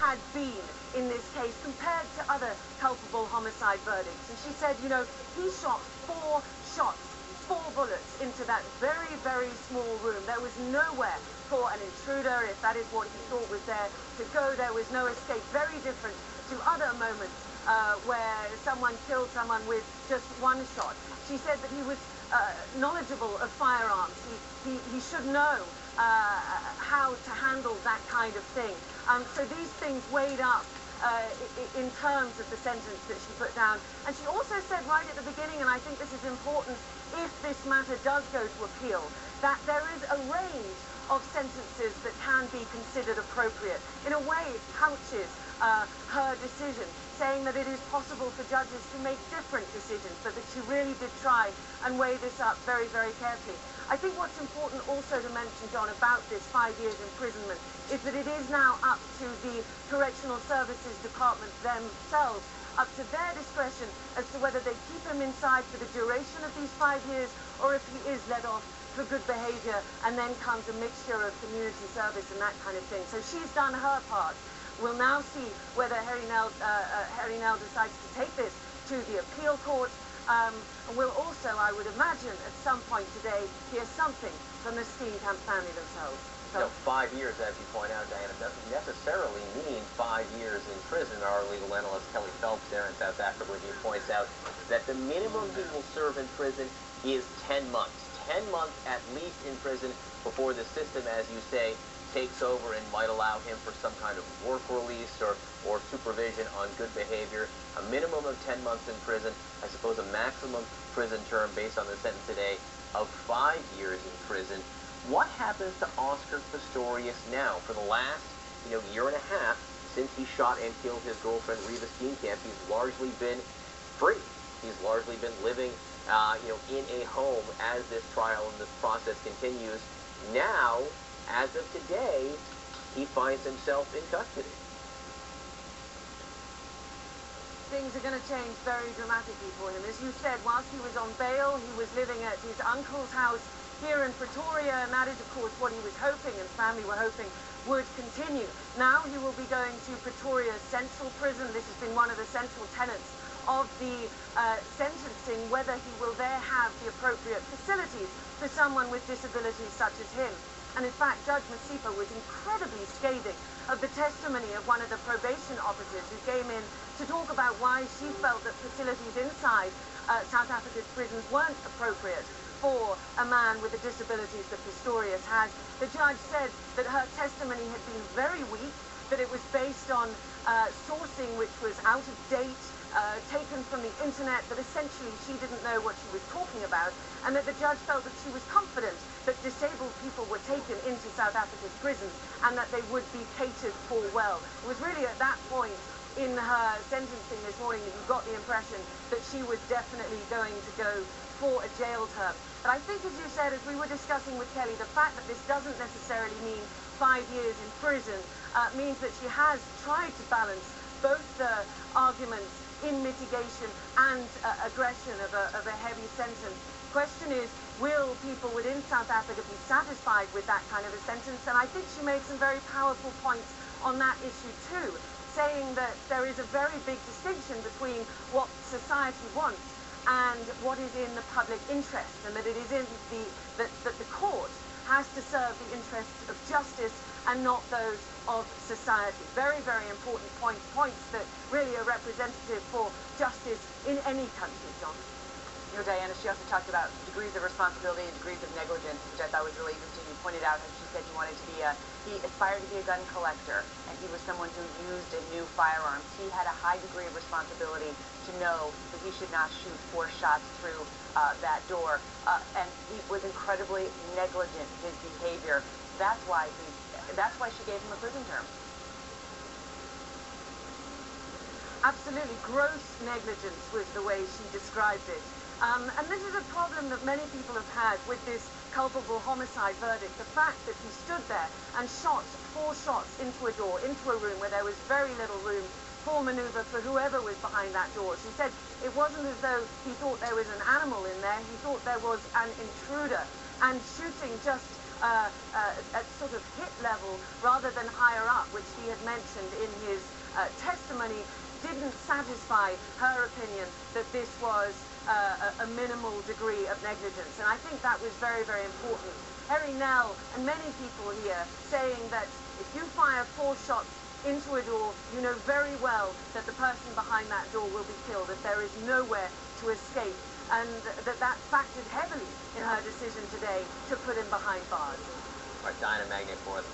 had been in this case compared to other culpable homicide verdicts. And she said, you know, he shot 4 shots, 4 bullets into that very, very small room. There was nowhere for an intruder, if that is what he thought was there, to go. There was no escape. Very different to other moments where someone killed someone with just 1 shot. She said that he was knowledgeable of firearms. He should know how to handle that kind of thing. So these things weighed up in terms of the sentence that she put down. And she also said right at the beginning, and I think this is important, if this matter does go to appeal, that there is a range of sentences that can be considered appropriate. In a way, it couches her decision, saying that it is possible for judges to make different decisions, but that she really did try and weigh this up very, very carefully. I think what's important also to mention, John, about this 5 years imprisonment is that it is now up to the Correctional Services Department themselves, up to their discretion as to whether they keep him inside for the duration of these 5 years or if he is let off for good behavior, and then comes a mixture of community service and that kind of thing. So she's done her part. We'll now see whether Harry Nell decides to take this to the appeal court. And we'll also, I would imagine, at some point today, hear something from the Steenkamp family themselves. So, you know, 5 years, as you point out, Diana, doesn't necessarily mean 5 years in prison. Our legal analyst, Kelly Phelps, there in South Africa, he points out that the minimum he will serve in prison is 10 months. 10 months at least in prison before the system, as you say, takes over and might allow him for some kind of work release or supervision on good behavior. A minimum of 10 months in prison, I suppose a maximum prison term based on the sentence today of 5 years in prison. What happens to Oscar Pistorius now? For the last, year and a half since he shot and killed his girlfriend Reva Steenkamp, he's largely been free. He's largely been living in a home as this trial and this process continues. Now, as of today, he finds himself in custody. Things are going to change very dramatically for him. As you said, whilst he was on bail, he was living at his uncle's house here in Pretoria, and that is, of course, what he was hoping and family were hoping would continue. Now he will be going to Pretoria Central Prison. This has been one of the central tenets of the sentencing, whether he will there have the appropriate facilities for someone with disabilities such as him. And in fact, Judge Masipa was incredibly scathing of the testimony of one of the probation officers who came in to talk about why she felt that facilities inside South Africa's prisons weren't appropriate for a man with the disabilities that Pistorius has. The judge said that her testimony had been very weak, that it was based on sourcing which was out of date, taken from the internet, that essentially she didn't know what she was talking about, and that the judge felt that she was confident that disabled people were taken into South Africa's prisons and that they would be catered for well. It was really at that point in her sentencing this morning that you got the impression that she was definitely going to go for a jail term. But I think, as you said, as we were discussing with Kelly, the fact that this doesn't necessarily mean 5 years in prison means that she has tried to balance both the arguments in mitigation and aggression of a heavy sentence. The question is, will people within South Africa be satisfied with that kind of a sentence? And I think she made some very powerful points on that issue too, saying that there is a very big distinction between what society wants and what is in the public interest, and that it is in that the court has to serve the interests of justice and not those of society. Very, very important points that really are representative for justice in any country, John. You know, Diana, she also talked about degrees of responsibility and degrees of negligence, which I thought was really interesting. You pointed out how she said he aspired to be a gun collector, and he was someone who used and knew firearms. He had a high degree of responsibility to know that he should not shoot 4 shots through that door, and he was incredibly negligent in his behavior. That's why she gave him a prison term. Absolutely, gross negligence was the way she described it. And this is a problem that many people have had with this culpable homicide verdict. The fact that he stood there and shot 4 shots into a door, into a room where there was very little room for maneuver for whoever was behind that door. She said it wasn't as though he thought there was an animal in there, he thought there was an intruder. And shooting just at sort of hit level rather than higher up, which he had mentioned in his testimony, didn't satisfy her opinion that this was a minimal degree of negligence. And I think that was very, very important. Harry Nell and many people here saying that if you fire 4 shots into a door, you know very well that the person behind that door will be killed, that there is nowhere to escape, and that factored heavily in her decision today to put him behind bars. All right, Diana Magnet for us.